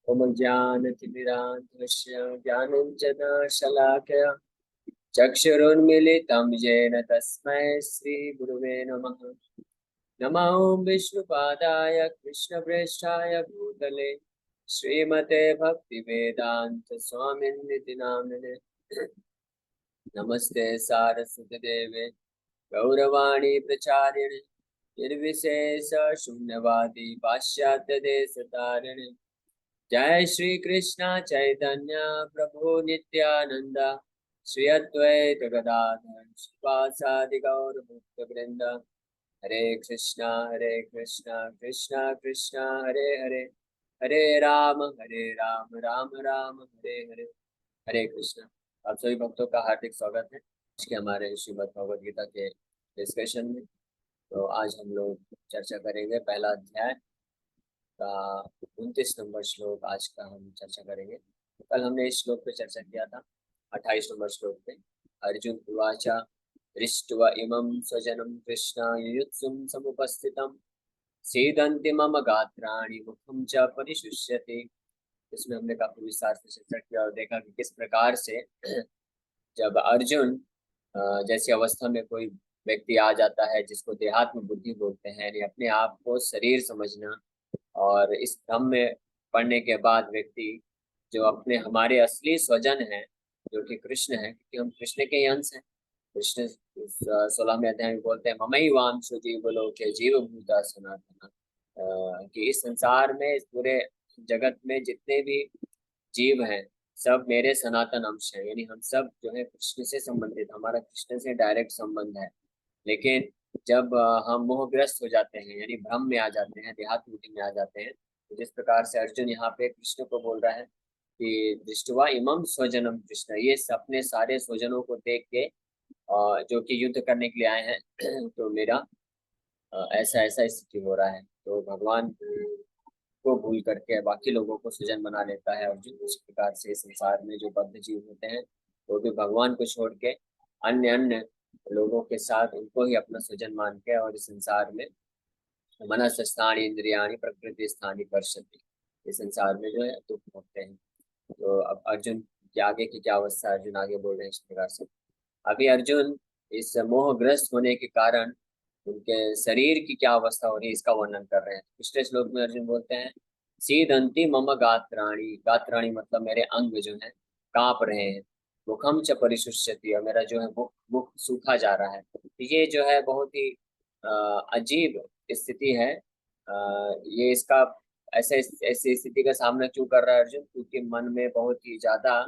ज्ञानतिमिरान्धस्य ज्ञानञ्जनशलाकया चक्षुरुन्मीलितं येन तस्मै श्रीगुरुवे नमः। नमो विष्णुपादाय कृष्णप्रेष्ठाय भूतले श्रीमते भक्तिवेदान्त स्वामिन्निति नामिने। नमस्ते सारस्वती देवे गौरवाणी प्रचारिणे निर्विशेष शून्यवादी पाश्चात्य देश तारिणे। जय श्री कृष्ण चैतन्य प्रभु नित्यानंद श्री अद्वैत गदाधर श्रीवासादि गौर भक्त वृंद। हरे कृष्णा कृष्णा कृष्णा हरे हरे, हरे राम राम राम हरे हरे। हरे कृष्णा। आप सभी भक्तों का हार्दिक स्वागत है आज के हमारे श्रीमद् भगवद गीता के डिस्कशन में। तो आज हम लोग चर्चा करेंगे पहला अध्याय का 29 नंबर श्लोक आज का हम चर्चा करेंगे। कल हमने इस श्लोक पे चर्चा किया था 28 नंबर श्लोक पे। अर्जुन उवाच दृष्ट्वा इमं स्वजनं कृष्ण युयुत्सुं समुपस्थितं सीदन्ति मम गात्राणि मुखं च परिशुष्यति। इसमें हमने काफी विस्तार से चर्चा किया और देखा कि किस प्रकार से जब अर्जुन जैसी अवस्था में कोई व्यक्ति आ जाता है जिसको देहात्म बुद्धि बोलते हैं, यानी अपने आप को शरीर समझना, और इस भ्रम में पड़ने के बाद व्यक्ति जो अपने हमारे असली स्वजन है जो कि कृष्ण है, क्योंकि हम कृष्ण के ही अंश हैं। कृष्ण 16वें अध्याय में बोलते हैं ममैवांशो जीवलोके जीवभूता सनातन, कि इस संसार में इस पूरे जगत में जितने भी जीव हैं सब मेरे सनातन अंश हैं। यानी हम सब जो है कृष्ण से संबंधित, हमारा कृष्ण से डायरेक्ट संबंध है। लेकिन जब हम मोहग्रस्त हो जाते हैं यानी भ्रम में आ जाते हैं, देहात्म बुद्धि में आ जाते हैं, तो जिस प्रकार से अर्जुन यहाँ पे कृष्ण को बोल रहा है कि दृष्टवा इमं स्वजनम कृष्ण, ये अपने सारे स्वजनों को देख के जो कि युद्ध करने के लिए आए हैं तो मेरा ऐसा ऐसा स्थिति हो रहा है। तो भगवान को भूल करके बाकी लोगों को स्वजन बना लेता है अर्जुन। उस प्रकार से संसार में जो बद्ध जीव होते हैं वो भी भगवान को छोड़ के अन्य अन्य लोगों के साथ उनको ही अपना स्वजन मान के और इस संसार में मनस स्थानी इंद्रियाणी प्रकृति स्थानी कर्षति, इस संसार में जो है दुख भोगते हैं। तो अब अर्जुन के आगे की क्या अवस्था, अर्जुन आगे बोल रहे हैं इस प्रकार से। अभी अर्जुन इस मोहग्रस्त होने के कारण उनके शरीर की क्या अवस्था हो रही है इसका वर्णन कर रहे हैं। पिछले श्लोक में अर्जुन बोलते हैं सीदंती मम गात्राणी, गात्राणी मतलब मेरे अंग जो है कांप रहे हैं। मुखम च परिशुष्यति, और मेरा जो है मुख मुख सूखा जा रहा है। तो ये जो है बहुत ही अजीब स्थिति है। ये इसका ऐसे ऐसी स्थिति का सामना क्यों कर रहा है अर्जुन, क्योंकि मन में बहुत ही ज्यादा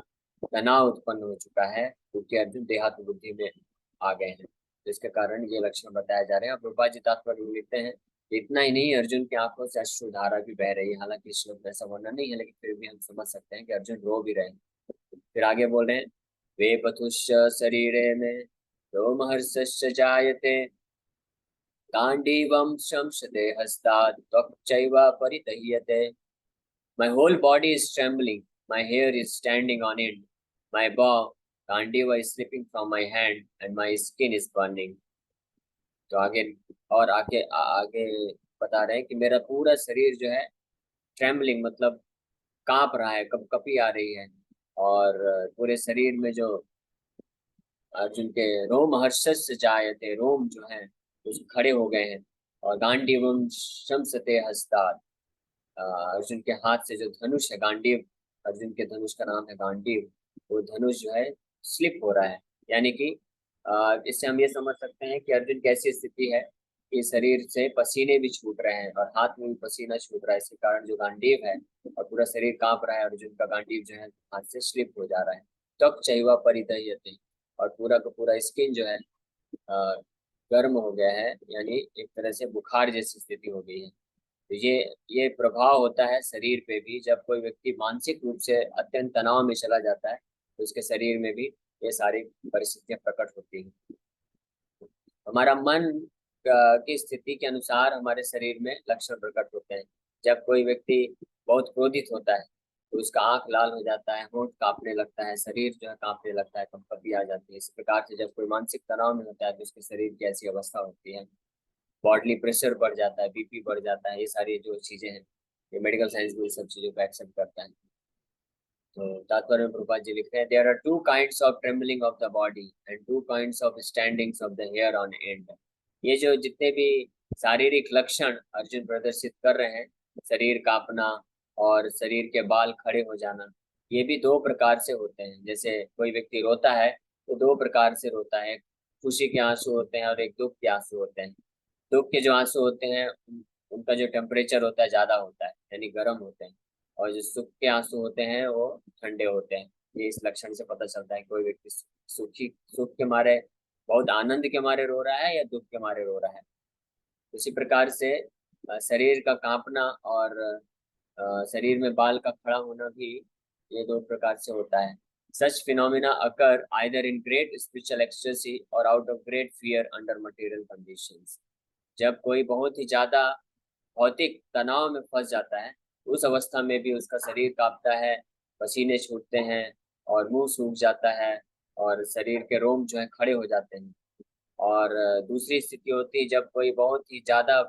तनाव उत्पन्न हो चुका है, क्योंकि अर्जुन देहात्म बुद्धि में आ गए हैं। जिसके कारण ये लक्षण बताए जा रहे हैं। और रूपा जी तात्पर्य लिखते हैं इतना ही नहीं, अर्जुन की आंखों से अश्रुधारा भी बह रही है। हालांकि इस श्लोक में ऐसा वर्णन नहीं है, लेकिन फिर भी हम समझ सकते हैं कि अर्जुन रो भी रहे हैं। फिर आगे बोल रहे हैं वे पथुश्च शरीरे में रोमहर्षश्च जायते गांडीवं शंसते हस्तात् त्वक्चैव परिदह्यते। My whole body is trembling, my hair is standing on end, my bow Gandiva is slipping from my hand and my skin is burning। तो आगे और आगे आगे बता रहे हैं कि मेरा पूरा शरीर जो है ट्रेम्बलिंग मतलब कांप रहा है, कप कपी आ रही है, और पूरे शरीर में जो अर्जुन के रोम हर्षस जायते, रोम जो है उस खड़े हो गए हैं। और गांडीवम शमसते हस्तात्, अर्जुन के हाथ से जो धनुष है गांडीव, अर्जुन के धनुष का नाम है गांडीव, वो धनुष जो है स्लिप हो रहा है। यानी कि इससे हम ये समझ सकते हैं कि अर्जुन कैसी स्थिति है कि शरीर से पसीने भी छूट रहे हैं और हाथ में भी पसीना छूट रहा है। इसके कारण जो गांडीव है और पूरा शरीर कांप रहा है, अर्जुन का गांडीव जो है हाथ से स्लिप हो जा रहा है। त्वक चैवा परिदह्यते, और पूरा का पूरा स्किन जो है अ, गर्म हो गया है, यानी एक तरह से बुखार जैसी स्थिति हो गई है। तो ये प्रभाव होता है शरीर पे भी। जब कोई व्यक्ति मानसिक रूप से अत्यंत तनाव में चला जाता है तो उसके शरीर में भी ये सारी परिस्थितियां प्रकट होती हैं। हमारा मन की स्थिति के अनुसार हमारे शरीर में लक्षण प्रकट होते हैं। जब कोई व्यक्ति बहुत क्रोधित होता है तो उसका आंख लाल हो जाता है, होंठ कांपने लगता है, शरीर जो है कांपने लगता है, कंपन आ जाती है। इस प्रकार से जब कोई मानसिक तनाव में होता है तो उसके शरीर की ऐसी अवस्था होती है। बॉडली प्रेशर बढ़ जाता है, बीपी बढ़ जाता है, ये सारी जो चीजें हैं ये मेडिकल साइंस भी सब चीजों को एक्सेप्ट करता है। तो तात्पर्य में प्रभुपाद जी लिखते हैं, there are two kinds of trembling of the body and two kinds of standings of the hair on end. ये जो जितने भी शारीरिक लक्षण अर्जुन प्रदर्शित कर रहे हैं, शरीर कांपना और शरीर के बाल खड़े हो जाना, ये भी दो प्रकार से होते हैं। जैसे कोई व्यक्ति रोता है तो दो प्रकार से रोता है, खुशी के आंसू होते हैं और एक दुख के आंसू होते हैं। दुख के जो आंसू होते हैं उनका जो टेम्परेचर होता है ज्यादा होता है, यानी गर्म होते हैं, और जो सुख के आंसू होते हैं वो ठंडे होते हैं। ये इस लक्षण से पता चलता है कोई व्यक्ति सुखी सुख के मारे, बहुत आनंद के मारे रो रहा है या दुख के मारे रो रहा है। उसी प्रकार से शरीर का कांपना और शरीर में बाल का खड़ा होना भी ये दो प्रकार से होता है। Such phenomena occur either in great spiritual ecstasy और out of great fear under material conditions. जब कोई बहुत ही ज्यादा भौतिक तनाव में फंस जाता है, उस अवस्था में भी उसका शरीर कांपता है, पसीने छूटते हैं और मुंह सूख जाता है और शरीर के रोम जो है खड़े हो जाते हैं। और दूसरी स्थिति होती है जब कोई बहुत ही ज्यादा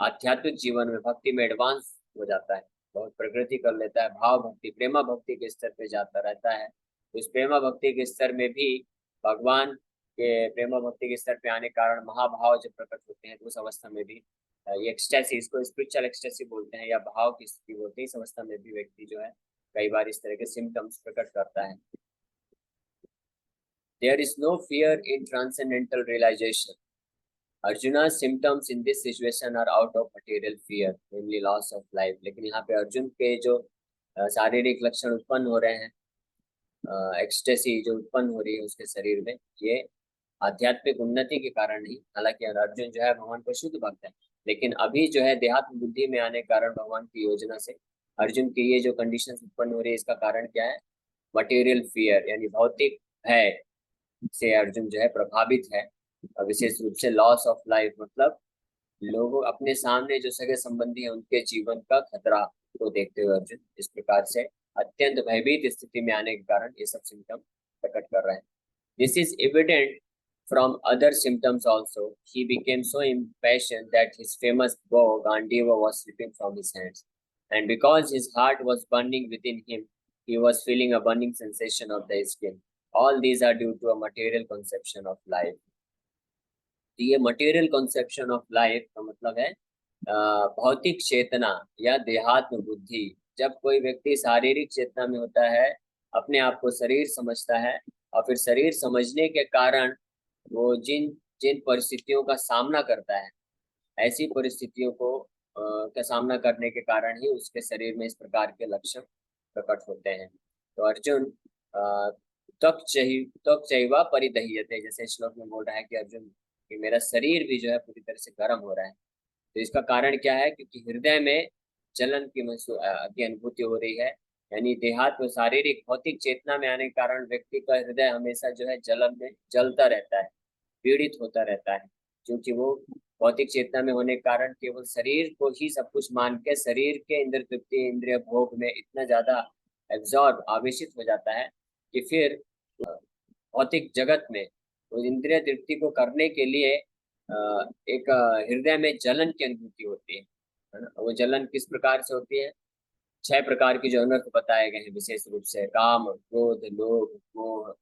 आध्यात्मिक जीवन में भक्ति में एडवांस हो जाता है, बहुत प्रगति कर लेता है, भाव भक्ति प्रेमा भक्ति के स्तर पे जाता रहता है। तो इस प्रेमा भक्ति के स्तर में भी भगवान के प्रेमा भक्ति के स्तर पे आने के कारण महाभाव जब प्रकट होते हैं, तो उस अवस्था में भी ये एक्सटेसी, इसको स्पिरिचुअल एक्सटेसी बोलते हैं या भाव की स्थिति बोलते हैं, इस अवस्था में भी व्यक्ति जो है कई बार इस तरह के सिम्टम्स प्रकट करता है। There is no fear in transcendental realisation. Arjuna's symptoms in this situation are out of material fear, namely loss of life। लेकिन यहाँ पे अर्जुन के जो शारीरिक लक्षण उत्पन्न हो रहे हैं, एक्सटेसी जो उत्पन्न हो रही है उसके शरीर में, ये आध्यात्मिक उन्नति के कारण नहीं। हालांकि अर्जुन जो है भगवान को शुद्ध भक्त है, लेकिन अभी जो है देहात्म बुद्धि में आने के कारण भगवान की योजना से अर्जुन की ये जो कंडीशन उत्पन्न हो रही है, इसका कारण क्या है? मटेरियल फियर, यानी भौतिक भय से अर्जुन जो है प्रभावित है। विशेष रूप से लॉस ऑफ लाइफ, मतलब लोगों अपने सामने जो सगे संबंधी है उनके जीवन का खतरा को देखते हुए अर्जुन इस प्रकार से अत्यंत भयभीत स्थिति में आने के कारण ये सब सिम्टम प्रकट कर रहे हैं। This is evident from other symptoms also. He became so impatient that his famous bow Gandiva was slipping from his hands, and because his heart was burning within him, he was feeling a burning sensation of the skin. All these are due to a material conception of life. तो ये material conception of life का मतलब है भौतिक चेतना या देहात्म बुद्धि। जब कोई व्यक्ति शारीरिक चेतना में होता है, अपने आप को शरीर समझता है, और फिर शरीर समझने के कारण वो जिन जिन परिस्थितियों का सामना करता है, ऐसी परिस्थितियों को का सामना करने के कारण ही उसके शरीर में इस प्रकार के लक्षण प्रकट होते हैं। तो अर्जुन त्वक चैवा परिदह्यते, जैसे श्लोक में बोल रहा है कि अर्जुन कि मेरा शरीर भी जो है पूरी तरह से गर्म हो रहा है। तो इसका कारण क्या है? क्योंकि हृदय में जलन की अनुभूति हो रही है, यानी देहात्म शारीरिक भौतिक चेतना में आने के कारण व्यक्ति का हृदय हमेशा जो है जलन में जलता रहता है, पीड़ित होता रहता है, क्योंकि वो भौतिक चेतना में होने के कारण केवल शरीर को ही सब कुछ मान के शरीर के इंद्र तृप्ति इंद्रिय भोग में इतना ज्यादा एब्जॉर्ब आवेशित हो जाता है कि फिर भौतिक जगत में उस इंद्रिय तृप्ति को करने के लिए एक हृदय में जलन की अनुभूति होती है ना। वो जलन किस प्रकार से होती है? 6 प्रकार की जो अनर्थ बताए गए हैं, विशेष रूप से काम क्रोध लोभ मोह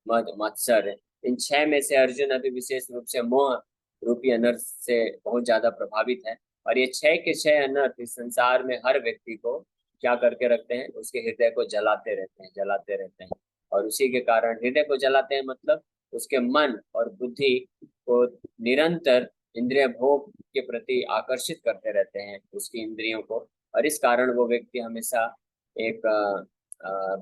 मद मत्सर। इन 6 में से अर्जुन अभी विशेष रूप से मोह रूपी अनर्थ से बहुत ज्यादा प्रभावित है। और ये 6 के 6 अनर्थ इस संसार में हर व्यक्ति को क्या करके रखते हैं? उसके हृदय को जलाते रहते हैं, जलाते रहते हैं। और उसी के कारण हृदय को जलाते हैं, मतलब उसके मन और बुद्धि को निरंतर इंद्रिय भोग के प्रति आकर्षित करते रहते हैं, उसकी इंद्रियों को। और इस कारण वो व्यक्ति हमेशा एक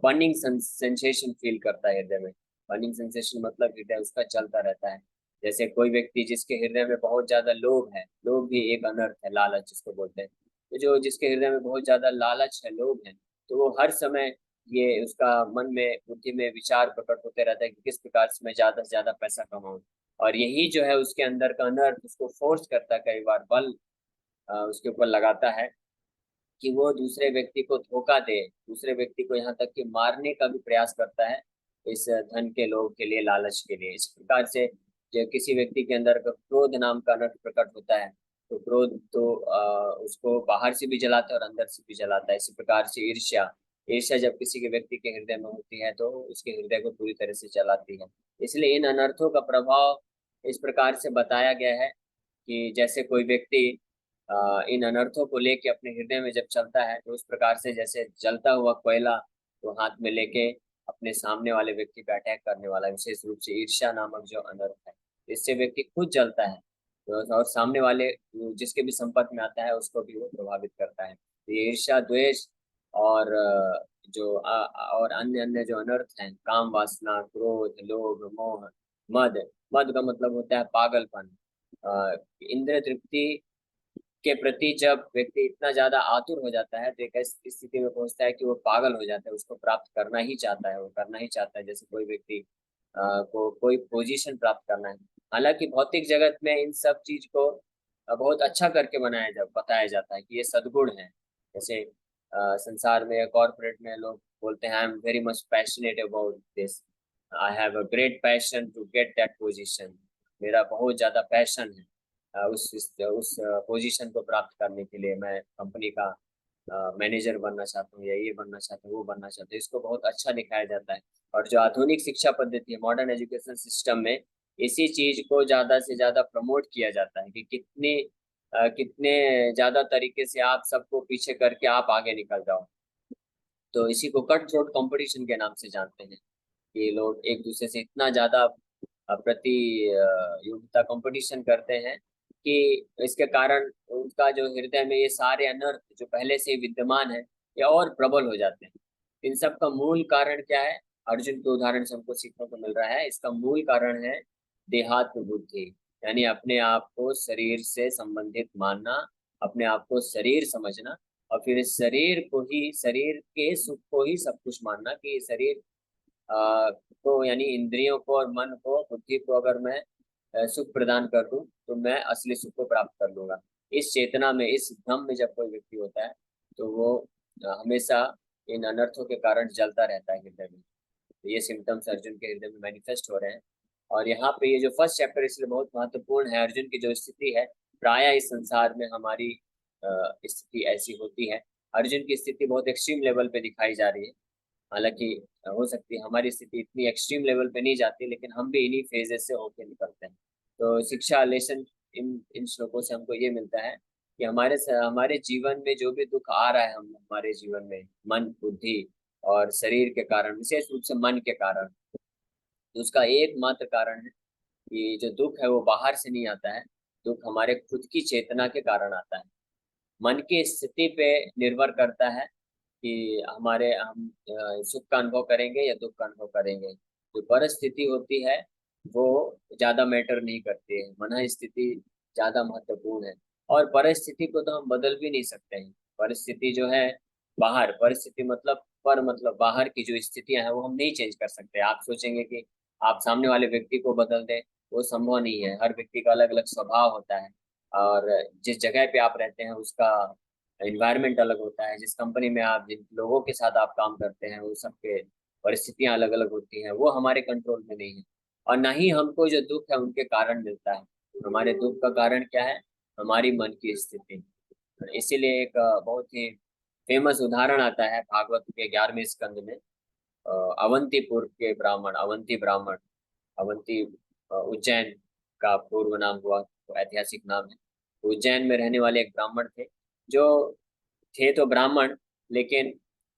बर्निंग सेंसेशन फील करता है हृदय में। बर्निंग सेंसेशन मतलब हृदय उसका चलता रहता है। जैसे कोई व्यक्ति जिसके हृदय में बहुत ज्यादा लोभ है, लोभ भी एक अनर्थ है, लालच जिसको बोलते हैं। तो जो जिसके हृदय में बहुत ज्यादा लालच है, लोभ है, तो वो हर समय ये उसका मन में बुद्धि में विचार प्रकट होते रहता है कि किस प्रकार से मैं ज्यादा से ज्यादा पैसा कमाऊं। और यही जो है उसके अंदर का अनर्थ उसको फोर्स करता है, कई बार बल उसके ऊपर लगाता है कि वो दूसरे व्यक्ति को धोखा दे, दूसरे व्यक्ति को यहाँ तक कि मारने का भी प्रयास करता है इस धन के लोभ के लिए, लालच के लिए। इस प्रकार से जो किसी व्यक्ति के अंदर का क्रोध नाम का अनर्थ प्रकट होता है, तो क्रोध तो उसको बाहर से भी जलाता है और अंदर से भी जलाता है। इसी प्रकार से ईर्ष्या, ईर्ष्या जब किसी के व्यक्ति के हृदय में होती है तो उसके हृदय को पूरी तरह से जलाती है। इसलिए इन अनर्थों का प्रभाव इस प्रकार से बताया गया है कि जैसे कोई व्यक्ति इन अनर्थों को लेके अपने हृदय में जब चलता है तो उस प्रकार से जैसे जलता हुआ कोयला वो हाथ में लेके अपने सामने वाले व्यक्ति पे अटैक करने वाला है। विशेष रूप से ईर्ष्या नामक जो अनर्थ है, इससे व्यक्ति खुद जलता है तो और सामने वाले जिसके भी संपर्क में आता है उसको भी वो प्रभावित करता है। तो ये ईर्ष्या, द्वेष और और अन्य अन्य जो अनर्थ हैं, काम वासना, क्रोध, लोभ, मोह, मद। मद का मतलब होता है पागलपन। इंद्रिय तृप्ति के प्रति जब व्यक्ति इतना ज्यादा आतुर हो जाता है तो एक ऐसी स्थिति में पहुंचता है कि वो पागल हो जाता है, उसको प्राप्त करना ही चाहता है, वो करना ही चाहता है। जैसे कोई व्यक्ति को कोई पोजीशन प्राप्त करना है। हालांकि भौतिक जगत में इन सब चीज को बहुत अच्छा करके बताया जाता है कि ये सद्गुण है। जैसे संसार में, कॉर्पोरेट में लोग बोलते हैं I am very much passionate about this, I have a great passion to get that position. मेरा बहुत ज्यादा पैशन है उस पोजीशन को प्राप्त करने के लिए। मैं कंपनी का मैनेजर बनना चाहता हूँ या ये बनना चाहता हूँ, वो बनना चाहता हूँ। इसको बहुत अच्छा दिखाया जाता है। और जो आधुनिक शिक्षा पद्धति है, मॉडर्न एजुकेशन सिस्टम में, इसी चीज को ज्यादा से ज्यादा प्रमोट किया जाता है कि कितने ज्यादा तरीके से आप सबको पीछे करके आप आगे निकल जाओ। तो इसी को कट थ्रोट कंपटीशन के नाम से जानते हैं कि लोग एक दूसरे से इतना ज्यादा प्रति योगिता कंपटीशन करते हैं कि इसके कारण उनका जो हृदय में ये सारे अनर्थ जो पहले से ही विद्यमान है ये और प्रबल हो जाते हैं। इन सब का मूल कारण क्या है? अर्जुन के उदाहरण से हमको सीखने को मिल रहा है। इसका मूल कारण है देहात्म बुद्धि, यानी अपने आप को शरीर से संबंधित मानना, अपने आप को शरीर समझना और फिर इस शरीर को ही, शरीर के सुख को ही सब कुछ मानना कि ये शरीर को, यानी इंद्रियों को और मन को, बुद्धि को अगर मैं सुख प्रदान कर दूं तो मैं असली सुख को प्राप्त कर लूंगा। इस चेतना में, इस भ्रम में जब कोई व्यक्ति होता है तो वो हमेशा इन अनर्थों के कारण जलता रहता है हृदय में। तो ये सिम्टम्स अर्जुन के हृदय में मैनिफेस्ट हो रहे हैं। और यहाँ पे ये जो फर्स्ट चैप्टर इसलिए बहुत महत्वपूर्ण है। अर्जुन की जो स्थिति है, प्रायः इस संसार में हमारी स्थिति ऐसी होती है। अर्जुन की स्थिति बहुत एक्सट्रीम लेवल पे दिखाई जा रही है। हालांकि हो सकती है हमारी स्थिति इतनी एक्सट्रीम लेवल पे नहीं जाती, लेकिन हम भी इन्हीं फेजेस से होके निकलते हैं। तो शिक्षा लेसन इन इन श्लोकों से हमको ये मिलता है कि हमारे जीवन में जो भी दुख आ रहा है, हम हमारे जीवन में मन, बुद्धि और शरीर के कारण, विशेष रूप से मन के कारण, तो उसका एकमात्र कारण है कि जो दुख है वो बाहर से नहीं आता है। दुख हमारे खुद की चेतना के कारण आता है। मन की स्थिति पे निर्भर करता है कि हम सुख का अनुभव करेंगे या दुख का अनुभव करेंगे। जो परिस्थिति होती है वो ज्यादा मैटर नहीं करती है, मन स्थिति ज्यादा महत्वपूर्ण है। और परिस्थिति को तो हम बदल भी नहीं सकते हैं। परिस्थिति जो है, बाहर परिस्थिति मतलब, पर मतलब बाहर की जो स्थितियां हैं वो हम नहीं चेंज कर सकते। आप सोचेंगे कि आप सामने वाले व्यक्ति को बदल दें, वो संभव नहीं है। हर व्यक्ति का अलग अलग स्वभाव होता है और जिस जगह पे आप रहते हैं उसका एनवायरनमेंट अलग होता है। जिस कंपनी में आप, जिन लोगों के साथ आप काम करते हैं, वो सबके परिस्थितियां अलग अलग होती हैं, वो हमारे कंट्रोल में नहीं है। और ना ही हमको जो दुख है उनके कारण मिलता है। हमारे दुख का कारण क्या है? हमारी मन की स्थिति। इसीलिए एक बहुत ही फेमस उदाहरण आता है भागवत के 11वें स्कंद में। अवंतीपुर के ब्राह्मण, अवंती ब्राह्मण, अवंती उज्जैन का पूर्व नाम हुआ, तो ऐतिहासिक नाम है। उज्जैन में रहने वाले एक ब्राह्मण थे जो थे तो ब्राह्मण, लेकिन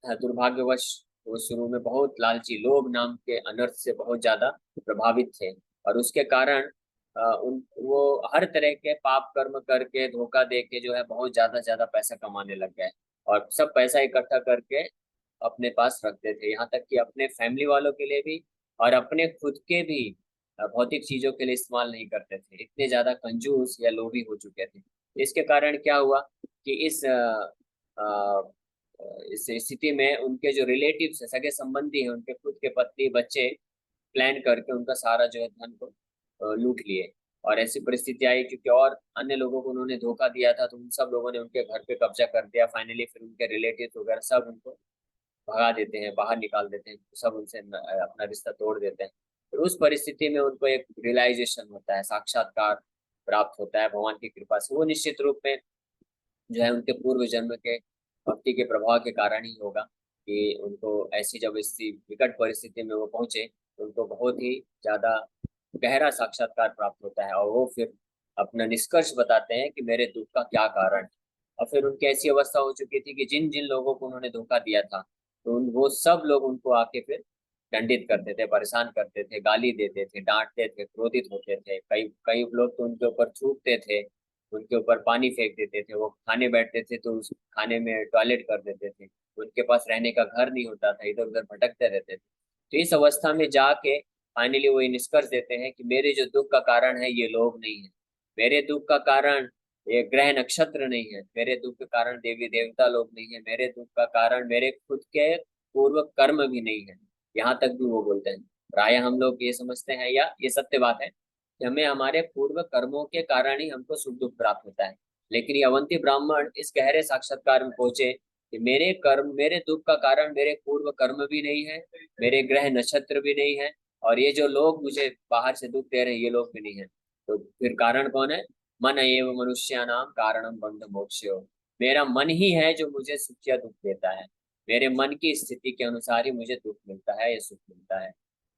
दुर्भाग्यवश वो शुरू में बहुत लालची, लोभ नाम के अनर्थ से बहुत ज्यादा प्रभावित थे। और उसके कारण उन वो हर तरह के पाप कर्म करके, धोखा दे के जो है बहुत ज्यादा ज्यादा पैसा कमाने लग गए। और सब पैसा इकट्ठा करके अपने पास रखते थे, यहाँ तक कि अपने फैमिली वालों के लिए भी और अपने खुद के भी भौतिक चीजों के लिए इस्तेमाल नहीं करते थे। इतने ज्यादा कंजूस या लोभी हो चुके थे। इसके कारण क्या हुआ कि अ, इस स्थिति में उनके जो रिलेटिव्स है, सगे संबंधी हैं, उनके खुद के पत्नी बच्चे प्लान करके उनका सारा जो है धन को लूट लिए। और ऐसी परिस्थिति आई क्योंकि और अन्य लोगों को उन्होंने धोखा दिया था, तो उन सब लोगों ने उनके घर पे कब्जा कर दिया। फाइनली फिर उनके रिलेटिव्स वगैरह सब उनको भगा देते हैं, बाहर निकाल देते हैं, सब उनसे अपना रिश्ता तोड़ देते हैं। फिर उस परिस्थिति में उनको एक रियलाइजेशन होता है, साक्षात्कार प्राप्त होता है भगवान की कृपा से, वो निश्चित रूप में जो है उनके पूर्व जन्म के भक्ति के प्रभाव के कारण ही होगा कि उनको ऐसी जब इस विकट परिस्थिति में वो पहुंचे तो उनको बहुत ही ज्यादा गहरा साक्षात्कार प्राप्त होता है, और वो फिर अपना निष्कर्ष बताते हैं कि मेरे दुख का क्या कारण है। और फिर उनकी ऐसी अवस्था हो चुकी थी कि जिन जिन लोगों को उन्होंने धोखा दिया था तो वो सब लोग उनको आके फिर दंडित करते थे, परेशान करते थे, गाली देते थे, डांटते थे, क्रोधित होते थे। कई कई लोग तो उनके ऊपर थूकते थे, उनके ऊपर पानी फेंक देते थे, वो खाने बैठते थे तो उस खाने में टॉयलेट कर देते थे, उनके पास रहने का घर नहीं होता था, इधर उधर भटकते रहते थे। तो इस अवस्था में जाके फाइनली वो ये निष्कर्ष देते हैं कि मेरे जो दुख का कारण है ये लोग नहीं है, मेरे दुख का कारण ये ग्रह नक्षत्र नहीं है, मेरे दुख के कारण देवी देवता लोग नहीं है, मेरे दुख का कारण मेरे खुद के पूर्व कर्म भी नहीं है। यहाँ तक भी वो बोलते हैं। प्राय हम लोग ये समझते हैं या ये सत्य बात है कि हमें हमारे पूर्व कर्मों के कारण ही हमको सुख दुख प्राप्त होता है। लेकिन ये अवंती ब्राह्मण इस गहरे साक्षात्कार में पहुंचे कि मेरे कर्म, मेरे दुख का कारण मेरे पूर्व कर्म भी नहीं है, मेरे ग्रह नक्षत्र भी नहीं है, और ये जो लोग मुझे बाहर से दुख दे रहे हैं ये लोग भी नहीं है। तो फिर कारण कौन है? मन एवं मनुष्यानाम कारणम बंध मोक्षयो। मेरा मन ही है जो मुझे सुख या दुख देता है। मेरे मन की स्थिति के अनुसार ही मुझे दुख मिलता है या सुख मिलता है।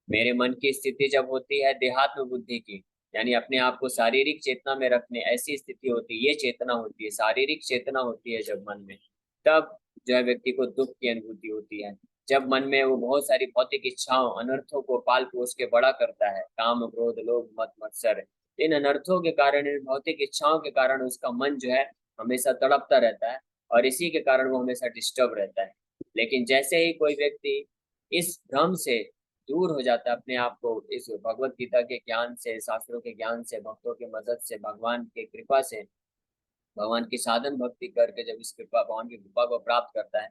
मेरे मन की स्थिति जब होती है देहात्म बुद्धि की, यानी अपने आप को शारीरिक चेतना में रखने, ऐसी स्थिति होती है, ये चेतना होती है, शारीरिक चेतना होती है जब मन में, तब जो है व्यक्ति को दुख की अनुभूति होती है। जब मन में वो बहुत सारी भौतिक इच्छाओं, अनर्थों को पाल पोस के बड़ा करता है, काम क्रोध लोभ मत मत्सर, इन अनर्थों के कारण, इन भौतिक इच्छाओं के कारण उसका मन जो है हमेशा तड़पता रहता है, और इसी के कारण वो हमेशा डिस्टर्ब रहता है। लेकिन जैसे ही कोई व्यक्ति इस भ्रम से दूर हो जाता है, अपने आप को इस भगवत गीता के ज्ञान से, शास्त्रों के ज्ञान से, भक्तों की मदद से, भगवान की कृपा से, भगवान की साधन भक्ति करके जब इस कृपा, भगवान की कृपा को प्राप्त करता है,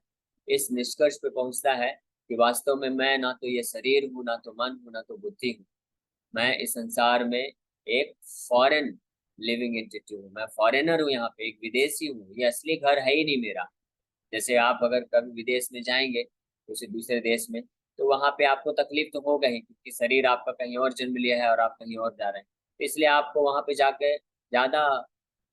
इस निष्कर्ष पे पहुंचता है कि वास्तव में मैं ना तो ये शरीर हूँ, ना तो मन हूँ, ना तो बुद्धि हूँ। मैं इस संसार में एक फॉरेन लिविंग एंटिटी हूँ, मैं फॉरेनर हूँ, यहाँ पे एक विदेशी हूँ, ये असली घर है ही नहीं मेरा। जैसे आप अगर कभी विदेश में जाएंगे किसी दूसरे देश में, तो वहां पे आपको तकलीफ तो होगा ही, क्योंकि शरीर आपका कहीं और जन्म लिया है और आप कहीं और जा रहे हैं, तो इसलिए आपको वहां पे जाके ज्यादा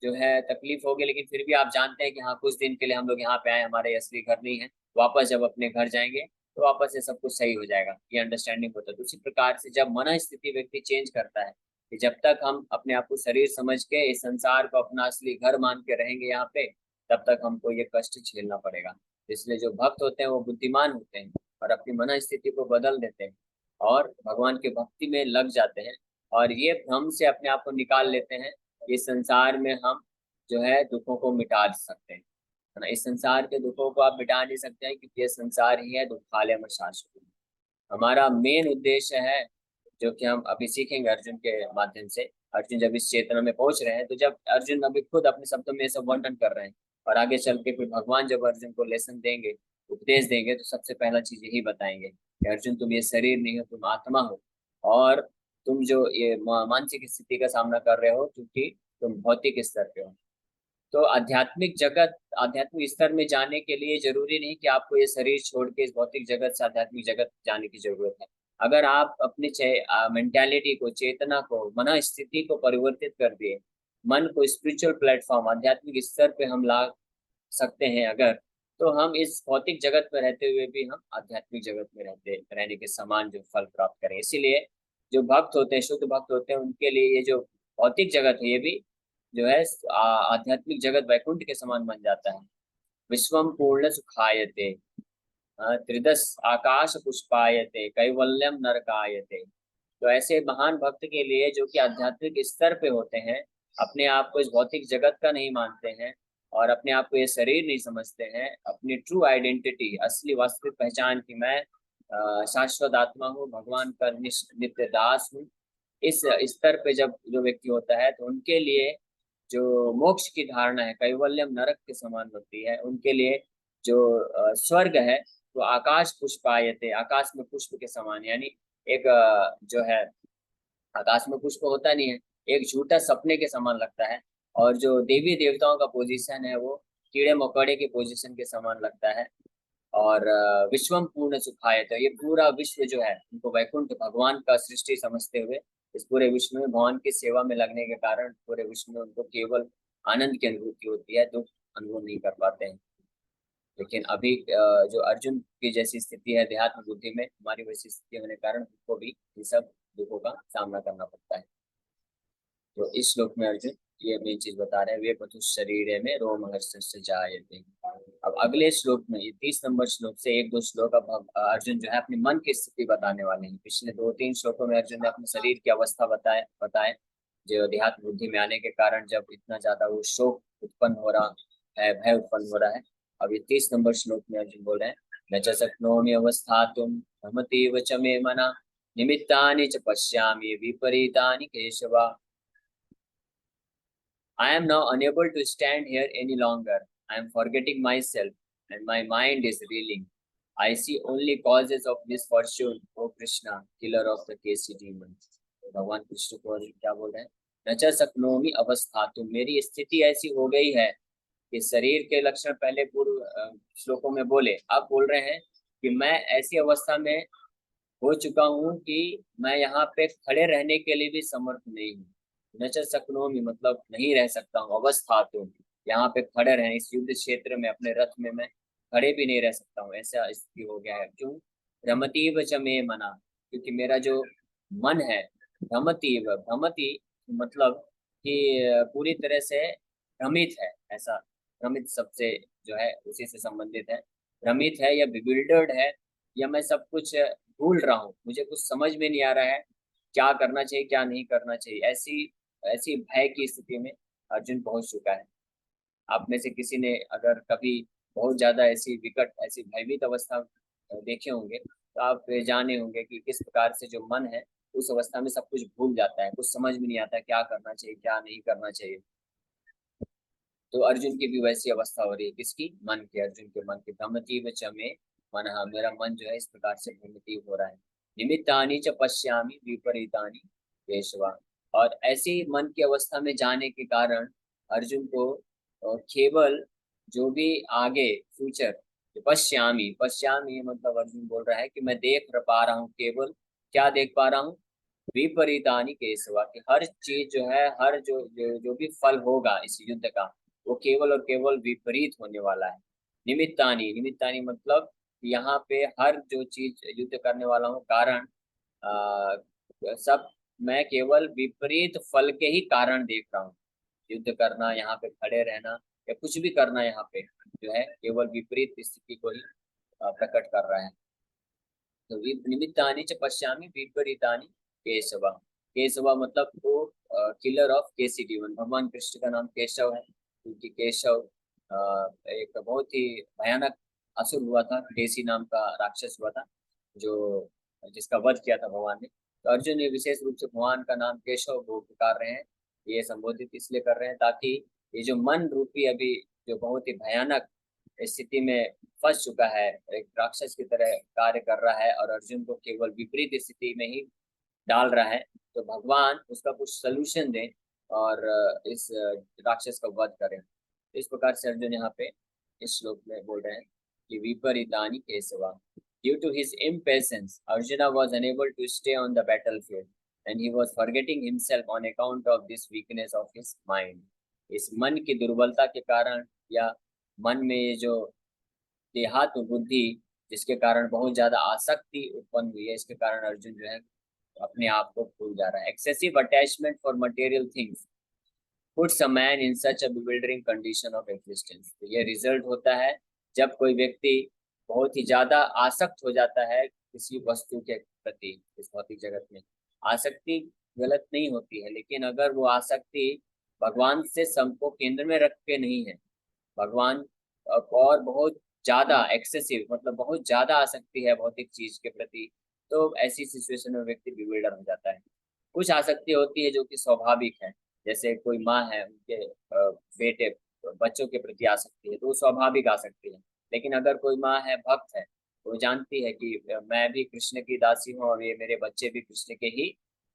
जो है तकलीफ होगी। लेकिन फिर भी आप जानते हैं कि हाँ कुछ दिन के लिए हम लोग यहाँ पे आए, हमारे असली घर नहीं है, वापस जब अपने घर जाएंगे तो वापस से सब कुछ सही हो जाएगा, ये अंडरस्टैंडिंग होता है। तो उसी प्रकार से जब मन स्थिति व्यक्ति चेंज करता है कि जब तक हम अपने आप को शरीर समझ के इस संसार को अपना असली घर मान के रहेंगे यहाँ पे, तब तक हमको ये कष्ट झेलना पड़ेगा। इसलिए जो भक्त होते हैं वो बुद्धिमान होते हैं और अपनी मन स्थिति को बदल देते हैं और भगवान की भक्ति में लग जाते हैं, और ये भ्रम से अपने आप को निकाल लेते हैं। इस संसार में हम जो है दुखों को मिटा सकते हैं, है ना। इस संसार के दुखों को आप मिटा नहीं सकते हैं, क्योंकि ये संसार ही है दुखालय में शाश्वत। हमारा मेन उद्देश्य है, जो कि हम अभी सीखेंगे अर्जुन के माध्यम से। अर्जुन जब इस चेतना में पहुंच रहे हैं, तो जब अर्जुन अभी खुद अपने शब्दों में सब वर्णन कर रहे हैं, और आगे चल के फिर भगवान जब अर्जुन को लेसन देंगे, उपदेश देंगे, तो सबसे पहला चीज यही बताएंगे कि अर्जुन तुम ये शरीर नहीं हो, तुम आत्मा हो, और तुम जो ये मानसिक स्थिति का सामना कर रहे हो क्योंकि तुम भौतिक स्तर पे हो। तो आध्यात्मिक जगत, आध्यात्मिक स्तर में जाने के लिए जरूरी नहीं कि आपको ये शरीर छोड़ के इस भौतिक जगत से आध्यात्मिक जगत जाने की जरूरत है। अगर आप अपनी मेंटालिटी को, चेतना को, मन स्थिति को परिवर्तित कर दिए, मन को स्पिरिचुअल प्लेटफॉर्म, आध्यात्मिक स्तर पे हम ला सकते हैं अगर, तो हम इस भौतिक जगत में रहते हुए भी हम आध्यात्मिक जगत में रहने के समान जो फल प्राप्त करें। इसीलिए जो भक्त होते हैं, शुद्ध भक्त होते हैं, उनके लिए ये जो भौतिक जगत है ये भी जो है आध्यात्मिक जगत वैकुंठ के समान बन जाता है। विश्वम पूर्ण सुखायते, त्रिदश आकाश पुष्पायते, कैवल्यम नरकायते। तो ऐसे महान भक्त के लिए जो कि आध्यात्मिक स्तर पे होते हैं, अपने आप को इस भौतिक जगत का नहीं मानते हैं और अपने आप को ये शरीर नहीं समझते हैं, अपनी ट्रू आइडेंटिटी, असली वास्तविक पहचान की मैं शाश्वत आत्मा हूँ, भगवान का नित्य दास हूँ, इस स्तर पे जब जो व्यक्ति होता है, तो उनके लिए जो मोक्ष की धारणा है, कैवल्यम नरक के समान होती है। उनके लिए जो स्वर्ग है वो आकाश पुष्पायते, आकाश में पुष्प के समान, यानी एक जो है आकाश में पुष्प होता नहीं है, एक झूठा सपने के समान लगता है। और जो देवी देवताओं का पोजीशन है वो कीड़े मकोड़े के पोजीशन के समान लगता है। और विश्वम पूर्ण सुखाय, तो ये पूरा विश्व जो है उनको वैकुंठ भगवान का सृष्टि समझते हुए इस पूरे विश्व में भगवान की सेवा में लगने के कारण पूरे विश्व में उनको केवल आनंद की अनुभूति होती है, दुख अनुभव नहीं कर पाते हैं। लेकिन अभी जो अर्जुन की जैसी स्थिति है अध्यात्म बुद्धि में, हमारी वैसी स्थिति होने के कारण उनको भी इन सब दुखों का सामना करना पड़ता है। तो इस श्लोक में अर्जुन ये मेन चीज बता रहे हैं, वे पतु शरीर में रोम हर्ष जायते। अब अगले श्लोक में, ये 30 नंबर श्लोक से एक दो श्लोक अब अर्जुन जो है अपने मन की स्थिति बताने वाले हैं। पिछले 2-3 श्लोकों में अर्जुन ने अपने शरीर की अवस्था बताए जो अध्यात्म बुद्धि में आने के कारण जब इतना ज्यादा वो शोक उत्पन्न हो रहा है, भय उत्पन्न हो रहा है। अब ये 30 नंबर श्लोक में अर्जुन बोल रहे हैं, न च शक्नोमि अवस्थातुं भ्रमतीव च मे मना निमित्तानि च पश्यामि विपरीतानि Keshav. I am now unable to stand here any longer. I am forgetting myself and my mind is reeling. I see only causes of misfortune, O Krishna, killer of the Kesi demons. भगवान कृष्ण को क्या बोल रहे हैं, न च शक्नोमि अवस्थातुं, मेरी स्थिति ऐसी हो गई है कि शरीर के लक्षण पहले पूर्व श्लोकों में बोले, अब बोल रहे हैं कि मैं ऐसी अवस्था में हो चुका हूँ कि मैं यहाँ पे खड़े रहने के लिए भी समर्थ नहीं हूँ। न च शक्नोमि मतलब नहीं रह सकता हूँ, अवस्था तो यहाँ पे खड़े रहे इस युद्ध क्षेत्र में अपने रथ में मैं खड़े भी नहीं रह सकता हूँ, ऐसा स्थिति हो गया है। क्यों? भ्रमतीव च मे मना, क्योंकि मेरा जो मन है, भ्रमतीव, भ्रमति मतलब कि पूरी तरह से भ्रमित है, ऐसा भ्रमित सबसे जो है उसी से संबंधित है। भ्रमित है या बिल्डर्ड है, या मैं सब कुछ भूल रहा हूँ, मुझे कुछ समझ में नहीं आ रहा है क्या करना चाहिए क्या नहीं करना चाहिए। ऐसी ऐसी भय की स्थिति में अर्जुन पहुंच चुका है। आप में से किसी ने अगर कभी बहुत ज्यादा ऐसी विकट ऐसी भयभीत अवस्था देखे होंगे तो आप जाने होंगे कि किस प्रकार से जो मन है उस अवस्था में सब कुछ भूल जाता है, कुछ समझ में नहीं आता क्या करना चाहिए क्या नहीं करना चाहिए। तो अर्जुन की भी वैसी अवस्था हो रही है, किसकी? मन की, अर्जुन के मन की। भ्रमतीव च मे मनः, मेरा मन जो है इस प्रकार से भ्रमित हो रहा है। निमित्तानि च पश्यामि विपरीतानि केशवा, और ऐसी मन की अवस्था में जाने के कारण अर्जुन को केवल जो भी आगे फ्यूचर, पश्यामी, पश्यामी मतलब अर्जुन बोल रहा है कि मैं देख पा रहा हूँ, केवल क्या देख पा रहा हूँ? विपरीतानि केशवा, कि हर चीज जो है, हर जो भी फल होगा इस युद्ध का, वो केवल और केवल विपरीत होने वाला है। निमित्तानि, निमित्तानि मतलब यहाँ पे हर जो चीज युद्ध करने वाला हूँ कारण सब मैं केवल विपरीत फल के ही कारण देख रहा हूँ। युद्ध करना, यहाँ पे खड़े रहना या कुछ भी करना यहाँ पे जो है केवल विपरीत स्थिति को ही प्रकट कर रहा है। तो निमित्तानि च पश्यामि विपरीतानि केशवा, केशवा मतलब वो किलर ऑफ केसी डीवन, भगवान कृष्ण का नाम केशव है क्योंकि केशव एक बहुत ही भयानक असुर हुआ था, केसी नाम का राक्षस हुआ था जो जिसका वध किया था भगवान ने। तो अर्जुन ये विशेष रूप से भगवान का नाम केशव को पुकार रहे हैं, ये संबोधित इसलिए कर रहे हैं ताकि ये जो मन रूपी अभी जो बहुत ही भयानक स्थिति में फंस चुका है, एक राक्षस की तरह कार्य कर रहा है और अर्जुन को केवल विपरीत स्थिति में ही डाल रहा है, तो भगवान उसका कुछ सलूशन दें और इस राक्षस का वध करें। इस प्रकार से अर्जुन यहाँ पे इस श्लोक में बोल रहे हैं कि विपरीतानि Keshava. Due to his impatience, Arjuna was unable to stay on the battlefield and he was forgetting himself on account of this weakness of his mind. इस मन की दुर्बलता के कारण या मन में ये जो देहात्म बुद्धि जिसके कारण बहुत ज्यादा आसक्ति उत्पन्न हुई है, इसके कारण अर्जुन जो है अपने आप को भूल जा रहा है। Excessive attachment for material things puts a man in such a bewildering condition of existence। तो ये रिजल्ट होता है जब कोई व्यक्ति बहुत ही ज्यादा आसक्त हो जाता है किसी वस्तु के प्रति। इस भौतिक जगत में आसक्ति गलत नहीं होती है, लेकिन अगर वो आसक्ति भगवान से सबको केंद्र में रख के नहीं है, भगवान और बहुत ज्यादा एक्सेसिव मतलब बहुत ज्यादा आसक्ति है भौतिक चीज के प्रति, तो ऐसी सिचुएशन में व्यक्ति बिगड़ हो जाता है। कुछ आसक्ति होती है जो कि स्वाभाविक है, जैसे कोई माँ है उनके बेटे बच्चों के प्रति आसक्ति है तो वो स्वाभाविक आसक्ति है। लेकिन अगर कोई माँ है भक्त है तो वो जानती है कि मैं भी कृष्ण की दासी हूँ और ये मेरे बच्चे भी कृष्ण के ही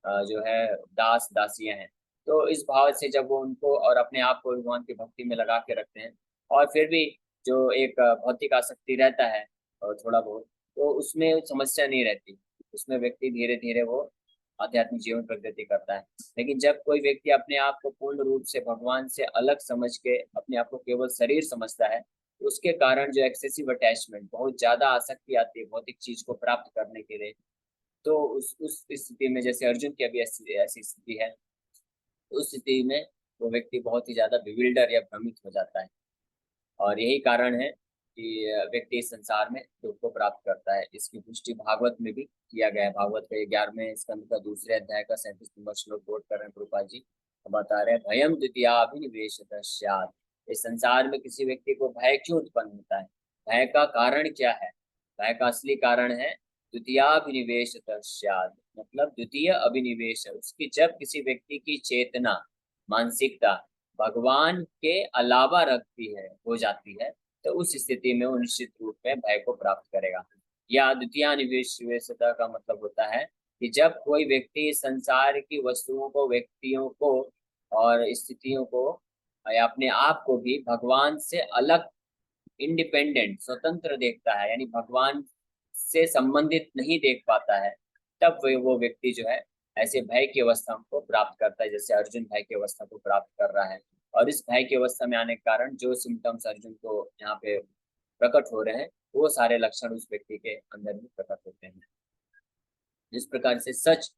जो है दास दासियां हैं। तो इस भाव से जब वो उनको और अपने आप को भगवान की भक्ति में लगा के रखते हैं और फिर भी जो एक भौतिक आसक्ति रहता है और थोड़ा बहुत, तो उसमें समस्या नहीं रहती, उसमें व्यक्ति धीरे धीरे वो आध्यात्मिक जीवन प्रगति करता है। लेकिन जब कोई व्यक्ति अपने आप को पूर्ण रूप से भगवान से अलग समझ के अपने आप को केवल शरीर समझता है, तो उसके कारण जो एक्सेसिव अटैचमेंट, बहुत ज्यादा आसक्ति आती है भौतिक चीज को प्राप्त करने के लिए, तो उस स्थिति में, जैसे अर्जुन की अभी ऐसी ऐसी स्थिति है, उस स्थिति में वो व्यक्ति बहुत ही ज्यादा बिविल्डर या भ्रमित हो जाता है। और यही कारण है कि व्यक्ति इस संसार में दुख को प्राप्त करता है। इसकी पुष्टि भागवत में भी किया गया है। भागवत के 11वें स्कंद का 2 अध्याय का 37 नंबर श्लोक कोट कर रहे हैं प्रभुपाद जी। बता रहे हैं, भयम द्वितीयाभिनिवेश स्यात्। इस संसार में किसी व्यक्ति को भय क्यों उत्पन्न होता है, भय का कारण क्या है? भय का असली कारण है द्वितीयाभिनिवेश स्यात्, मतलब द्वितीय अभिनिवेश। उसकी जब किसी व्यक्ति की चेतना, मानसिकता भगवान के अलावा रखती है, हो जाती है, तो उस स्थिति में वो निश्चित रूप में भय को प्राप्त करेगा। या द्वितीय निवेशता का मतलब होता है कि जब कोई व्यक्ति संसार की वस्तुओं को, व्यक्तियों को और स्थितियों को या अपने आप को भी भगवान से अलग, इंडिपेंडेंट, स्वतंत्र देखता है, यानी भगवान से संबंधित नहीं देख पाता है, तब वो व्यक्ति जो है ऐसे भय की अवस्था को प्राप्त करता है, जैसे अर्जुन भय की अवस्था को प्राप्त कर रहा है। और इस भय की अवस्था में आने के कारण जो सिम्टम्स अर्जुन को यहाँ पे प्रकट हो रहे हैं, वो सारे लक्षण उस व्यक्ति के अंदर भी प्रकट होते हैं। जिस प्रकार से सच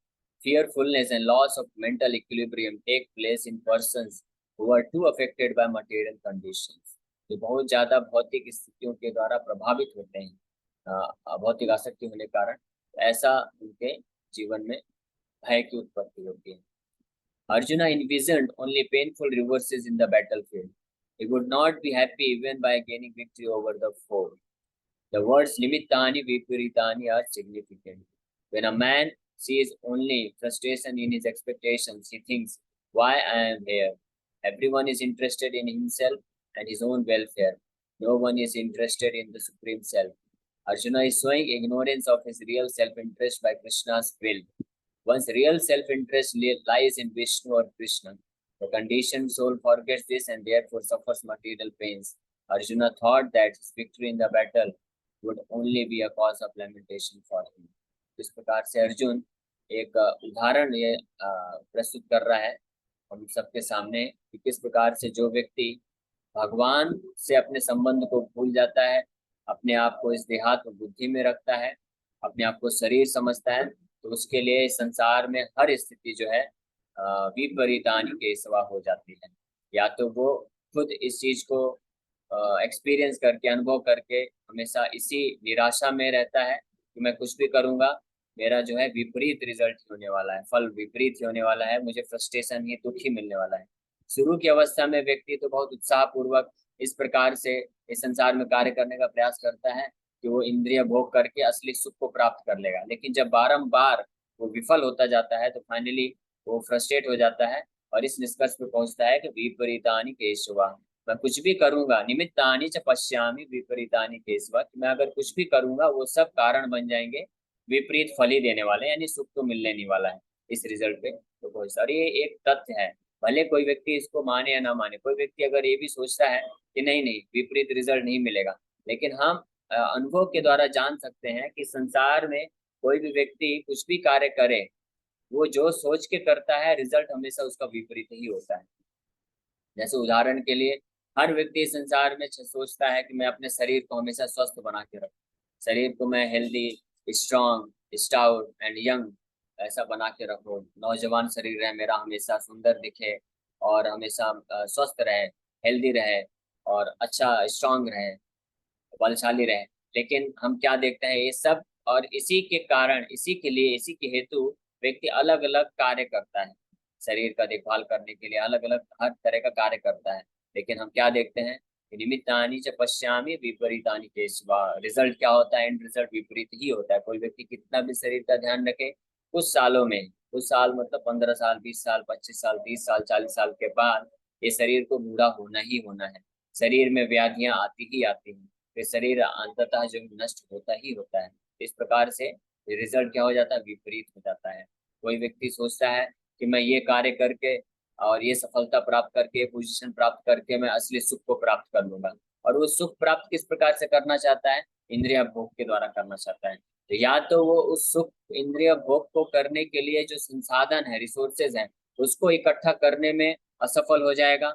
fearfulness and loss of mental equilibrium take place in persons who are too affected by material conditions, जो बहुत ज्यादा भौतिक स्थितियों के द्वारा प्रभावित होते हैं, भौतिक आसक्ति होने के कारण, ऐसा उनके जीवन में भय की उत्पत्ति होती है। Arjuna envisioned only painful reverses in the battlefield. He would not be happy even by gaining victory over the foe. The words nimittani viparitani are significant. When a man sees only frustration in his expectations, he thinks, why I am here? Everyone is interested in himself and his own welfare. No one is interested in the Supreme Self. Arjuna is showing ignorance of his real self-interest by Krishna's will. One's real self-interest lies in Vishnu or Krishna. The conditioned soul forgets this and therefore suffers material pains. Arjuna thought that his victory in the battle would only be a cause of lamentation for him. इस प्रकार से अर्जुन एक उदाहरण ये प्रस्तुत कर रहा है हम सबके सामने कि किस प्रकार से जो व्यक्ति भगवान से अपने संबंध को भूल जाता है, अपने आप को इस देहात्म बुद्धि में रखता है, अपने आप को शरीर समझता है, तो उसके लिए इस संसार में हर स्थिति जो है विपरीतानि के सवा हो जाती है। या तो वो खुद इस चीज को एक्सपीरियंस करके, अनुभव करके हमेशा इसी निराशा में रहता है कि मैं कुछ भी करूंगा, मेरा जो है विपरीत रिजल्ट होने वाला है, फल विपरीत होने वाला है, मुझे फ्रस्ट्रेशन ही, दुख ही मिलने वाला है। शुरू की अवस्था में व्यक्ति तो बहुत उत्साह पूर्वक इस प्रकार से इस संसार में कार्य करने का प्रयास करता है कि वो इंद्रिय भोग करके असली सुख को प्राप्त कर लेगा। लेकिन जब बारंबार वो विफल होता जाता है तो फाइनली वो फ्रस्ट्रेट हो जाता है और इस निष्कर्ष पे पहुंचता है कि विपरीतानि केशवा, मैं कुछ भी करूंगा, निमित्तानि च पश्यामि विपरीतानि केशवा, मैं अगर कुछ भी करूंगा वो सब कारण बन जाएंगे, विपरीत फल ही देने वाले, यानी सुख तो मिलने नहीं वाला है इस रिजल्ट पे। तो पहुंचता, और ये एक तथ्य है, भले कोई व्यक्ति इसको माने या ना माने। कोई व्यक्ति अगर ये भी सोचता है कि नहीं नहीं विपरीत रिजल्ट नहीं मिलेगा, लेकिन हम अनुभव के द्वारा जान सकते हैं कि संसार में कोई भी व्यक्ति कुछ भी कार्य करे, वो जो सोच के करता है रिजल्ट हमेशा उसका विपरीत ही होता है। जैसे उदाहरण के लिए, हर व्यक्ति संसार में सोचता है कि मैं अपने शरीर को हमेशा स्वस्थ बना के रखूं, शरीर को मैं healthy, strong, stout and young ऐसा बना के रखूं, नौजवान शरीर रहे मेरा, हमेशा सुंदर दिखे और हमेशा स्वस्थ रहे, हेल्दी रहे और अच्छा स्ट्रांग रहे, बलशाली रहे। लेकिन हम क्या देखते हैं, ये सब और इसी के कारण, इसी के लिए, इसी के हेतु व्यक्ति अलग अलग कार्य करता है, शरीर का देखभाल करने के लिए अलग अलग हर तरह का कार्य करता है। लेकिन हम क्या देखते हैं, निमित्तानि च पश्यामि विपरीतानि केशवा, रिजल्ट क्या होता है, एंड रिजल्ट विपरीत ही होता है। कोई व्यक्ति कितना भी शरीर का ध्यान रखे, कुछ सालों में, कुछ साल मतलब 15 साल, 20 साल, 25 साल, 30 साल, 40 साल के बाद ये शरीर को बूढ़ा होना ही होना है, शरीर में व्याधियां आती ही आती हैं, फिर शरीर अंततः जो नष्ट होता ही होता है। इस प्रकार से रिजल्ट क्या हो जाता है, विपरीत हो जाता है। कोई व्यक्ति सोचता है कि मैं ये कार्य करके और ये सफलता प्राप्त करके, पोजीशन प्राप्त करके मैं असली सुख को प्राप्त कर लूंगा, और वो सुख प्राप्त किस प्रकार से करना चाहता है, इंद्रिय भोग के द्वारा करना चाहता है। तो या तो वो उस सुख इंद्रिय भोग को करने के लिए जो संसाधन है, रिसोर्सेज हैं, उसको इकट्ठा करने में असफल हो जाएगा,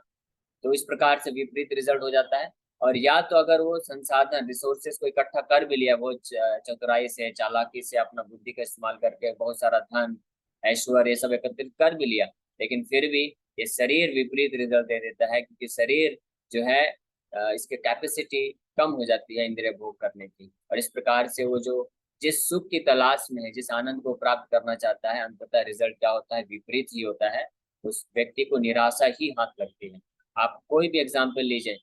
तो इस प्रकार से विपरीत रिजल्ट हो जाता है। और या तो अगर वो संसाधन रिसोर्सेज को इकट्ठा कर भी लिया, वो चतुराई से, चालाकी से, अपना बुद्धि का इस्तेमाल करके बहुत सारा धन, ऐश्वर्य, ये सब एकत्रित कर भी लिया, लेकिन फिर भी ये शरीर विपरीत रिजल्ट दे देता है, क्योंकि शरीर जो है इसके कैपेसिटी कम हो जाती है इंद्रिय भोग करने की। और इस प्रकार से वो जो जिस सुख की तलाश में है, जिस आनंद को प्राप्त करना चाहता है, अंततः रिजल्ट क्या होता है? विपरीत ही होता है। उस व्यक्ति को निराशा ही हाथ लगती है। आप कोई भी एग्जाम्पल लीजिए,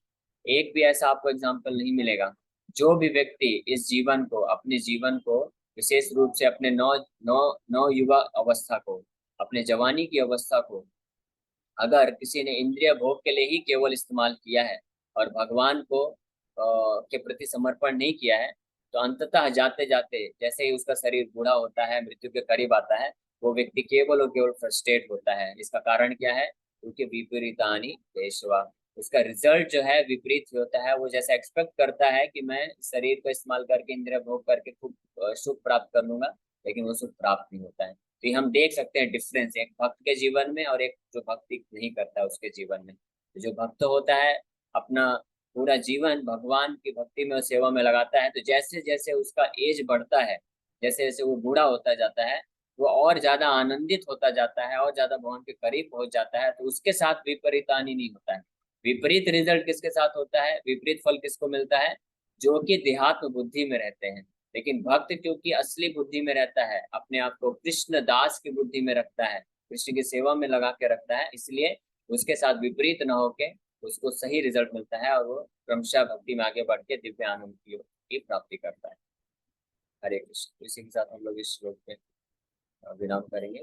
एक भी ऐसा आपको एग्जाम्पल नहीं मिलेगा जो भी व्यक्ति इस जीवन को, अपने जीवन को, विशेष रूप से अपने नौ नौ नौ युवा अवस्था को, अपने जवानी की अवस्था को, अगर किसी ने इंद्रिय भोग के लिए ही केवल इस्तेमाल किया है और भगवान को के प्रति समर्पण नहीं किया है, तो अंततः जाते जाते जैसे ही उसका शरीर बूढ़ा होता है, मृत्यु के करीब आता है, वो व्यक्ति केवल और केवल फ्रस्ट्रेट होता है। इसका कारण क्या है? क्योंकि विपरीतानि देशवा, उसका रिजल्ट जो है विपरीत ही होता है। वो जैसा एक्सपेक्ट करता है कि मैं शरीर को इस्तेमाल करके, इंद्रिय भोग करके खूब सुख प्राप्त कर लूंगा, लेकिन वो सुख प्राप्त नहीं होता है। तो ये हम देख सकते हैं डिफरेंस एक भक्त के जीवन में और एक जो भक्ति नहीं करता है उसके जीवन में। तो जो भक्त होता है, अपना पूरा जीवन भगवान की भक्ति में और सेवा में लगाता है, तो जैसे जैसे उसका एज बढ़ता है, जैसे जैसे वो बूढ़ा होता जाता है, वो और ज्यादा आनंदित होता जाता है और ज्यादा भगवान के करीब पहुंच जाता है। तो उसके साथ विपरीतानी नहीं होता है। विपरीत रिजल्ट किसके साथ होता है? विपरीत फल किसको मिलता है? जो कि देहात्म बुद्धि में रहते हैं। लेकिन भक्त क्योंकि असली बुद्धि में रहता है, अपने आप को कृष्ण दास की बुद्धि में रखता है, कृष्ण की सेवा में लगा के रखता है, इसलिए उसके साथ विपरीत न होके उसको सही रिजल्ट मिलता है और वो क्रमशः भक्ति में आगे बढ़ के दिव्य आनंद की प्राप्ति करता है। हरे कृष्ण। इसी के साथ हम लोग इस श्लोक पे विराम करेंगे।